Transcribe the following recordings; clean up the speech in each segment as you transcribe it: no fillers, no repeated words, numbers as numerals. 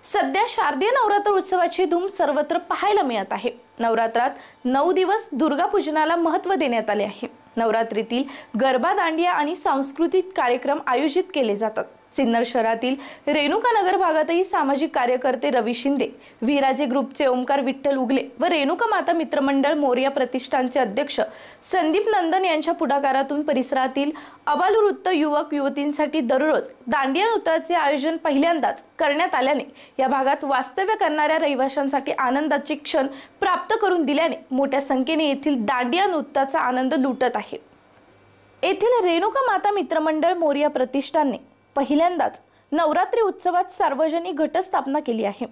सध्या शारदीय नवरात्र उत्सवाची धूम सर्वत्र पाहायला मिळत आहे। नवरात्रात 9 दिवस दुर्गा पूजनाला महत्त्व देण्यात आले आहे। नवरात्रीतील गरबा, दांडिया आणि सांस्कृतिक कार्यक्रम आयोजित केले जातात। सिन्नर शहरातील रेणुका नगर भागातही सामाजिक कार्यकर्ते रवी शिंदे, विराजे ग्रुपचे ओमकार विठ्ठल उगले व रेणुका माता मित्रमंडळ मोरया प्रतिष्ठानचे अध्यक्ष संदीप नंदन यांच्या पुढाकारातून परिसरातील अबालवृद्ध युवक युवतींसाठी दररोज दांडिया नृत्याचे आयोजन पहिल्यांदाच करण्यात आल्याने या भागात वास्तव्य करणाऱ्या रहिवाशांसाठी आनंदाचे क्षण प्राप्त करून दिल्याने मोठ्या संख्येने येथील दांडिया नृत्याचा आनंद लुटत आहे। येथील रेणुका माता मित्रमंडळ मोरया प्रतिष्ठानने पहिल्यांदाच नवरात्री उत्सवात सार्वजनिक घटस्थापना केली आहे।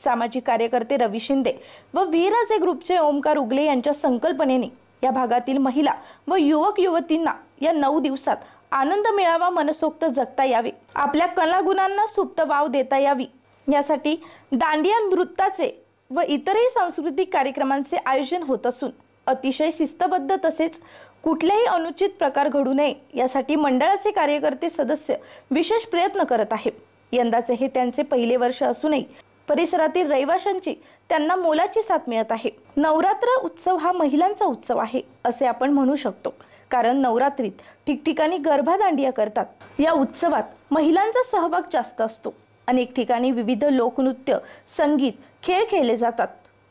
सामाजिक कार्यकर्ते रवी शिंदे व विराजे ग्रुपचे ओमकार उगले यांच्या संकल्पनेने या भागातील महिला व युवक युवतींना या 9 दिवसात आनंद मिळावा, मनसोक्त जगता यावे, आपल्या कलागुणांना सुप्त वाव देता यावी यासाठी दांडिया नृत्याचे व इतरही सांस्कृतिक कार्यक्रमांचे आयोजन होत असून अतिशय शिस्तबद्ध तसेच कुठलेही अनुचित प्रकार घडू नये यासाठी मंडळाचे कार्यकर्ते सदस्य विशेष प्रयत्न करत आहेत। यंदाचे हे त्यांचे पहिले वर्ष असूनही परिसरातील रहिवाशांची त्यांना मोलाची साथ मिळत आहे। नवरात्र उत्सव हा महिलांचा उत्सव आहे असे आपण म्हणू शकतो, कारण नवरात्रीत ठिकठिकाणी गरबा, दांडिया करतात। या उत्सवात महिलांचा सहभाग जास्त असतो। अनेक ठिकाणी विविध लोकनृत्य, संगीत, खेळ खेळले जातात।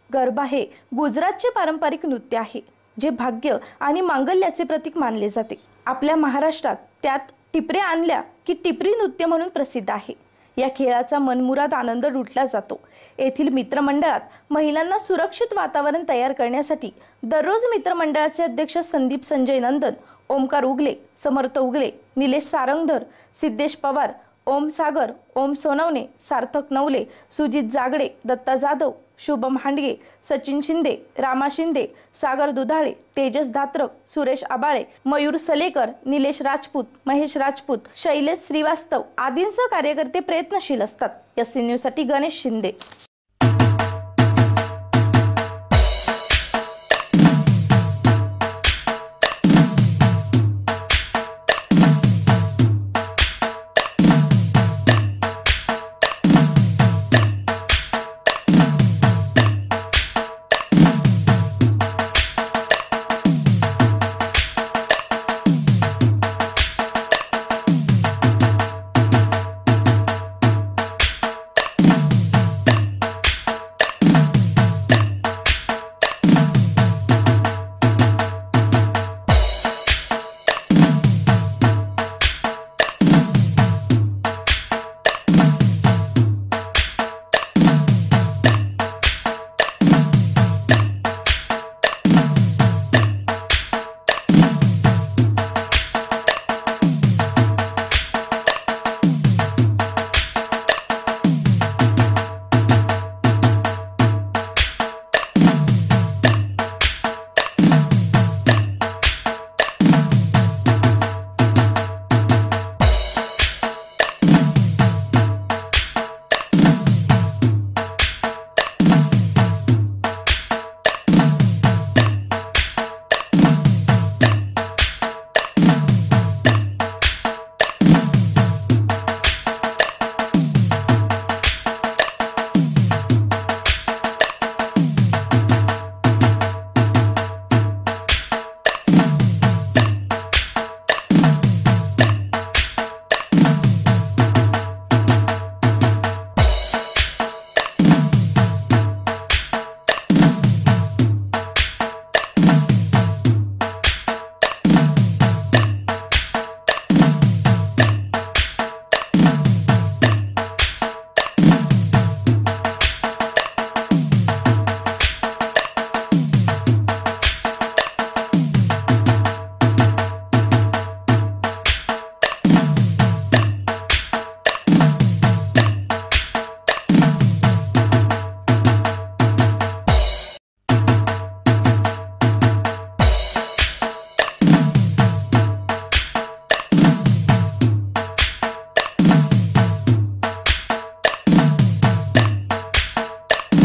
गरबा हे गुजरातचे पारंपरिक नृत्य आहे जे भाग्य आणि मांगल्याचे प्रतीक मानले जाते। आपल्या महाराष्ट्रात त्यात टिपऱ्या आणल्या की टिपरी नृत्य म्हणून प्रसिद्ध आहे। या खेळाचा मनमुराद आनंद लुटला जातो। येथील मित्रमंडळात महिलांना सुरक्षित वातावरण तयार करण्यासाठी दररोज मित्रमंडळाचे अध्यक्ष संदीप संजय नंदन, ओमकार उगले, समर्थ उगले, निलेश सारंगधर, सिद्धेश पवार, ओम सागर, ओम सोनवणे, सार्थक नवले, सुजित जागडे, दत्ता जाधव, शुभम हांडगे, सचिन शिंदे, रामा शिंदे, सागर दुधाळे, तेजस धात्रक, सुरेश आबाळे, मयूर सलेकर, निलेश राजपूत, महेश राजपूत, शैलेश श्रीवास्तव आदींसह कार्यकर्ते प्रयत्नशील असतात। एससी न्यूज साठी गणेश शिंदे।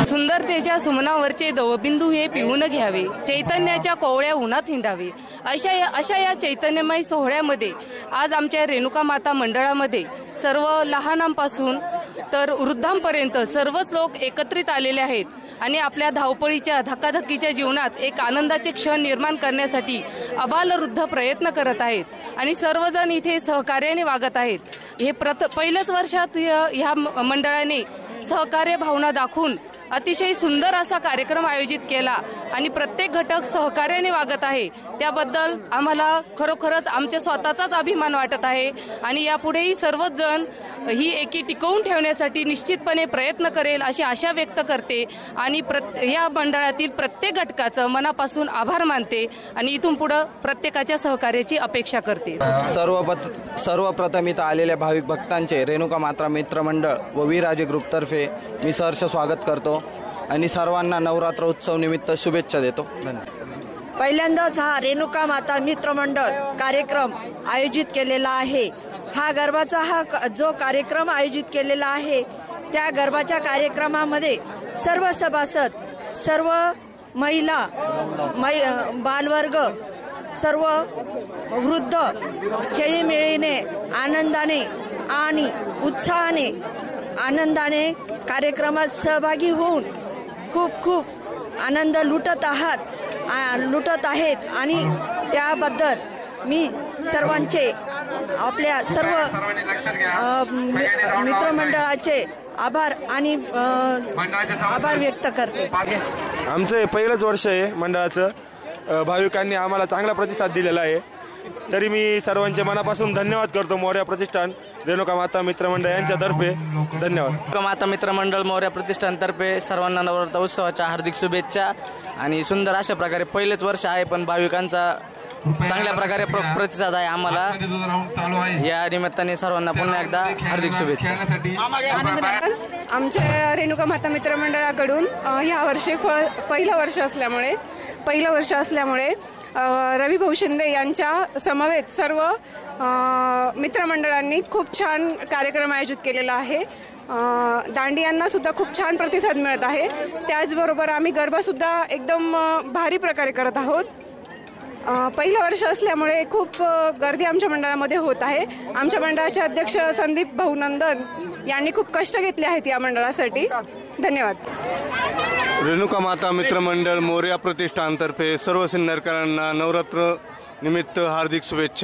सुंदरतेच्या सुमनावरचे दवबिंदू हे पिऊन घ्यावे, चैतन्याच्या कोवळ्या उन्हात हिंडावे, अशा या चैतन्यमय सोहळ्यामध्ये आज आमच्या रेणुका माता मंडळामध्ये सर्व लहानांपासून तर वृद्धांपर्यंत सर्वच लोक एकत्रित आलेले आहेत आणि आपल्या धावपळीच्या धकाधकीच्या जीवनात एक आनंदाचे क्षण निर्माण करण्यासाठी आबालवृद्ध प्रयत्न करत आहेत आणि सर्वजण इथे सहकार्याने वागत आहेत। हे पहिल्याच वर्षात ह्या मंडळाने सहकार्य भावना दाखवून अतिशय सुंदर असा कार्यक्रम आयोजित केला आणि प्रत्येक घटक सहकार्याने वागत आहे। त्याबद्दल आम्हाला खरोखरच आमच्या स्वतःचाच अभिमान वाटत आहे आणि यापुढेही सर्वच जण ही एकी टिकवून ठेवण्यासाठी निश्चितपणे प्रयत्न करेल अशी आशा व्यक्त करते आणि या मंडळातील प्रत्येक घटकाचं मनापासून आभार मानते आणि इथून पुढे प्रत्येकाच्या सहकार्याची अपेक्षा करते। सर्वप्रथम इथं आलेल्या भाविक भक्तांचे रेणुका माता मित्र मंडळ व वीरराजे ग्रुपतर्फे मी सहर्ष स्वागत करतो आणि सर्वांना नवरात्र उत्सव निमित्त शुभेच्छा देतो। धन्यवाद। पहिल्यांदाच हा रेणुका माता मित्र मंडळ कार्यक्रम आयोजित केलेला आहे। हा गरबाचा जो कार्यक्रम आयोजित केलेला आहे त्या गरबाच्या कार्यक्रमामध्ये सर्व सभासद, सर्व महिला, बालवर्ग, सर्व वृद्ध खेळीमेळीने आनंदाने आणि उत्साहाने आनंदाने कार्यक्रमात सहभागी होऊन खूप आनंद लुटत आहेत आणि त्याबद्दल मी सर्वांचे, आपल्या सर्व मित्रमंडळाचे आभार व्यक्त करते। आमचं पहिलंच वर्ष आहे मंडळाचं, भाविकांनी आम्हाला चांगला प्रतिसाद दिलेला आहे, तरी मी सर्वांचे मनापासून धन्यवाद करतो। मोरया प्रतिष्ठान रेणुका माता मित्र मंडळ यांच्यातर्फे धन्यवाद। रेणुका माता मित्र मंडळ मोरया प्रतिष्ठानतर्फे सर्वांना नवरात्र उत्सवाच्या हार्दिक शुभेच्छा आणि सुंदर अशा प्रकारे पहिलेच वर्ष आहे पण भाविकांचा चांगल्या प्रकारे प्रतिसाद आहे आम्हाला। या निमित्ताने सर्वांना पुन्हा एकदा हार्दिक शुभेच्छा। आमच्या रेणुका माता मित्र मंडळाकडून ह्या वर्षी पहिलं वर्ष असल्यामुळे रवी भाऊ शिंदे यांच्या समवेत सर्व मित्रमंडळांनी खूप छान कार्यक्रम आयोजित केलेला आहे। दांडियांना सुद्धा खूप छान प्रतिसाद मिळत आहे। त्याचबरोबर आम्ही गरबा सुद्धा एकदम भारी प्रकारे करत आहोत। पहिलं वर्ष असल्यामुळे खूप गर्दी आमच्या मंडळामध्ये होत आहे। आमच्या मंडळाचे अध्यक्ष संदीप भाऊ नंदन यांनी खूप कष्ट घेतले आहेत या मंडळासाठी। धन्यवाद। रेणुका माता मित्र मंडळ मोरया प्रतिष्ठानतर्फे सर्व सिन्नरकरांना नवरात्र निमित्त हार्दिक शुभेच्छा।